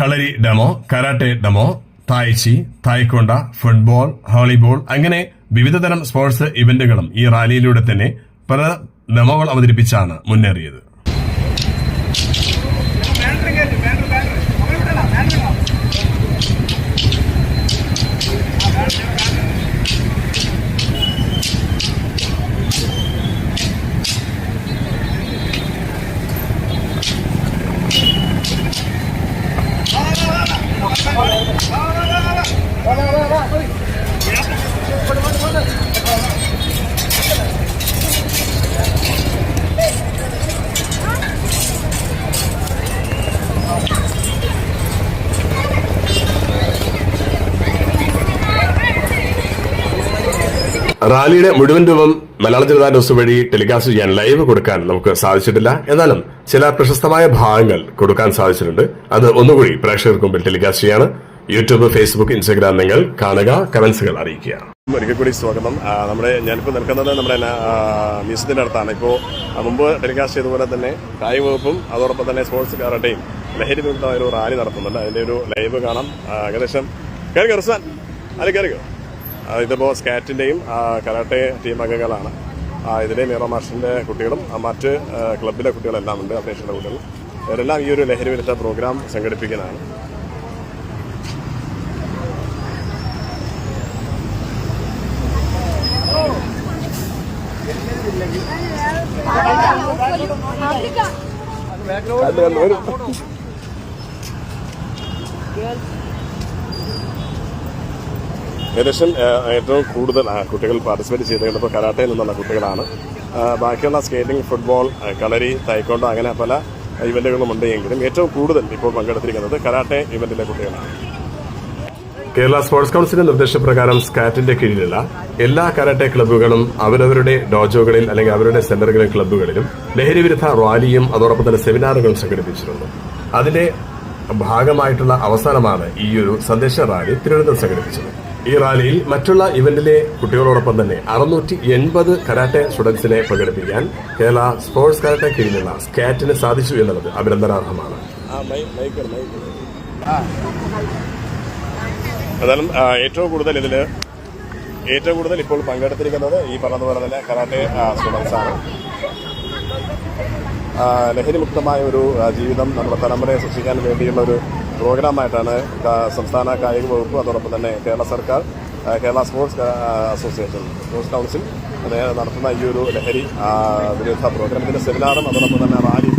കളരി demo, karate demo, tai chi, taekwondo, football, volleyball അങ്ങനെ വിവിധതരം sports ഇവന്റുകളും ഈ റാലിയിലൂടെ തന്നെ പല ഡെമോകൾ അവതരിപ്പിച്ചാണ് മുന്നേറിയത്. റാലിയുടെ മുഴുവൻ രൂപം മലയാള ജനതാ ന്യൂസ് വഴി ടെലികാസ്റ്റ് ചെയ്യാൻ ലൈവ് കൊടുക്കാൻ നമുക്ക് സാധിച്ചിട്ടില്ല. എന്നാലും ചില പ്രശസ്തമായ ഭാഗങ്ങൾ കൊടുക്കാൻ സാധിച്ചിട്ടുണ്ട്. അത് ഒന്നുകൂടി പ്രേക്ഷകർക്ക് മുമ്പിൽ ടെലികാസ്റ്റ് ചെയ്യാണ്. യൂട്യൂബ്, ഫേസ്ബുക്ക്, ഇൻസ്റ്റാഗ്രാം നിങ്ങൾ കാണുക, കമന്റ്സുകൾ അറിയിക്കുക. ഒരിക്കൽ കൂടി സ്വാഗതം. ഞാനിപ്പോൾ നിൽക്കുന്നത് നമ്മുടെ മ്യൂസിയത്തിന്റെ അടുത്താണ്. ഇപ്പോൾ മുമ്പ് ടെലികാസ്റ്റ് ചെയ്തതുപോലെ തന്നെ കായിക വകുപ്പും അതോടൊപ്പം തന്നെ സ്പോർട്സ് കരാട്ടയും ലഹരി വിരുദ്ധമായ ഒരു റാലി നടത്തുന്നുണ്ട്. അതിന്റെ ഒരു ലൈവ് കാണാം. ഏകദേശം കയറിക്കോ റിസ്വാൻ, അത് കയറിക്കോ. ഇതിപ്പോൾ സ്കാറ്റിന്റെയും കരാട്ടെ ടീം അംഗങ്ങളാണ്. ഇതിലെ മീറ മാഷിന്റെ കുട്ടികളും മറ്റ് ക്ലബിലെ കുട്ടികളെല്ലാം ഉണ്ട്. അപ്ഡേഷന്റെ കുട്ടികൾ ഇവരെല്ലാം ഈ ഒരു ലഹരി വിരുദ്ധ പ്രോഗ്രാം സംഘടിപ്പിക്കുന്നതാണ്. ഏകദേശം ഏറ്റവും കൂടുതൽ കുട്ടികൾ പാർട്ടിസിപ്പേറ്റ് ചെയ്തിട്ടുണ്ട് ഇപ്പോൾ കരാട്ടയിൽ നിന്നുള്ള കുട്ടികളാണ്. ബാക്കിയുള്ള സ്കേറ്റിംഗ്, ഫുട്ബോൾ, കളരി, തായ്ക്കൊണ്ടോ അങ്ങനെ പല ഇവന്റുകളും ഉണ്ടെങ്കിലും ഏറ്റവും കൂടുതൽ ഇപ്പോൾ പങ്കെടുത്തിരിക്കുന്നത് കരാട്ടെ ഇവന്റിലെ കുട്ടികളാണ്. കേരള സ്പോർട്സ് കൌൺസിലിന്റെ നിർദ്ദേശപ്രകാരം സ്കാറ്റിന്റെ കീഴിലുള്ള എല്ലാ കരാട്ടെ ക്ലബ്ബുകളും അവരവരുടെ ഡോജോകളിൽ അല്ലെങ്കിൽ അവരുടെ സെന്ററുകളിലും ക്ലബ്ബുകളിലും ലഹരി വിരുദ്ധ റാലിയും അതോടൊപ്പം തന്നെ സെമിനാറുകളും സംഘടിപ്പിച്ചിട്ടുണ്ട്. അതിന്റെ ഭാഗമായിട്ടുള്ള അവസാനമാണ് ഈ ഒരു സന്ദേശ റാലി തിരുവനന്തപുരം സംഘടിപ്പിച്ചത്. ഈ റാലിയിൽ മറ്റുള്ള ഇവന്റിലെ കുട്ടികളോടൊപ്പം തന്നെ 680 കരാട്ടെ സ്റ്റുഡൻസിനെ പങ്കെടുപ്പിക്കാൻ കേരള സ്പോർട്സ് കരാട്ടെ കീഴിലുള്ള സ്കാറ്റിന് സാധിച്ചു എന്നുള്ളത് അഭിനന്ദനാർഹമാണ്. ഏതായാലും ഏറ്റവും കൂടുതൽ ഇപ്പോൾ പങ്കെടുത്തിരിക്കുന്നത് ഈ പറഞ്ഞതുപോലെ തന്നെ കരാട്ടെ സ്റ്റുഡൻസ് ആണ്. ലഹരിമുക്തമായ ഒരു ജീവിതം നമ്മുടെ തലമുറയെ സൃഷ്ടിക്കാൻ വേണ്ടിയുള്ള ഒരു പ്രോഗ്രാമായിട്ടാണ് സംസ്ഥാന കായിക വകുപ്പ് അതോടൊപ്പം തന്നെ കേരള സർക്കാർ, Kerala sports association, sports council നടത്തുന്ന ഈ ഒരു ലഹരി വിരുദ്ധ പ്രോഗ്രാം. ഇതിന്റെ സെമിനാറും അതോടൊപ്പം തന്നെ റാലി